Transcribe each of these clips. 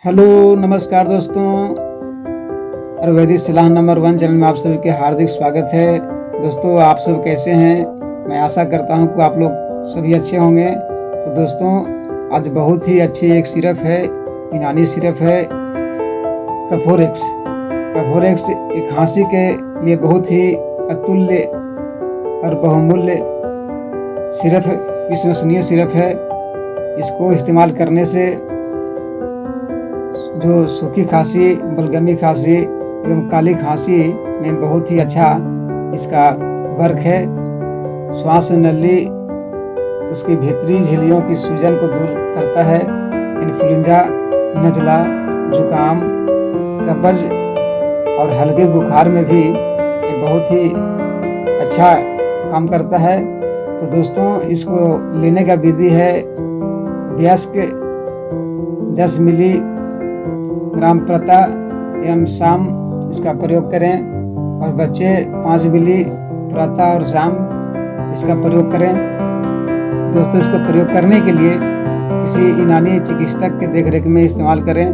Hello नमस्कार दोस्तों, आयुर्वेदिक सलाह नंबर 1 चैनल में आप सभी के हार्दिक स्वागत है। दोस्तों आप सब कैसे हैं? मैं आशा करता हूं कि आप लोग सभी अच्छे होंगे। तो दोस्तों आज बहुत ही अच्छी एक सिरप है, यूनानी सिरप है कफोरेक्स। कफोरेक्स एक खांसी के लिए बहुत ही अतुल्य और बहुमूल्य सिरप, विश्वसनीय सिरप है। इसको इस्तेमाल करने से जो सूखी खांसी, बलगमी खांसी एवं काली खांसी में बहुत ही अच्छा इसका वर्क है। श्वास नली, उसकी भीतरी झिल्लियों की सूजन को दूर करता है। इन्फ्लुएंजा, नज़ला, जुकाम, कब्ज और हल्के बुखार में भी ये बहुत ही अच्छा काम करता है। तो दोस्तों इसको लेने का विधि है, वयस्क 10 मिलीग्राम प्रतः एवं शाम इसका प्रयोग करें और बच्चे 5 मिली प्रातः और शाम इसका प्रयोग करें। दोस्तों इसको प्रयोग करने के लिए किसी यूनानी चिकित्सक के देखरेख में इस्तेमाल करें।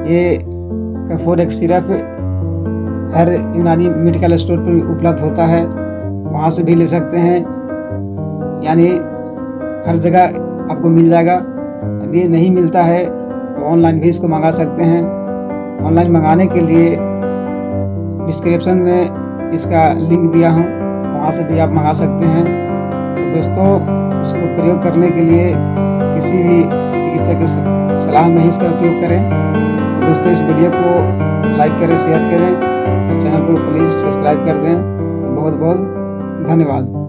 ये कफोरेक्स सिरप हर यूनानी मेडिकल स्टोर पर उपलब्ध होता है, वहाँ से भी ले सकते हैं, यानी हर जगह आपको मिल जाएगा। यदि नहीं मिलता है तो ऑनलाइन भी इसको मंगा सकते हैं। ऑनलाइन मंगाने के लिए डिस्क्रिप्शन में इसका लिंक दिया हूँ, वहाँ से भी आप मंगा सकते हैं। तो दोस्तों इसको प्रयोग करने के लिए किसी भी चिकित्सक की सलाह में ही इसका उपयोग करें। तो दोस्तों इस वीडियो को लाइक करें, शेयर करें और चैनल को प्लीज़ सब्सक्राइब कर दें। तो बहुत बहुत धन्यवाद।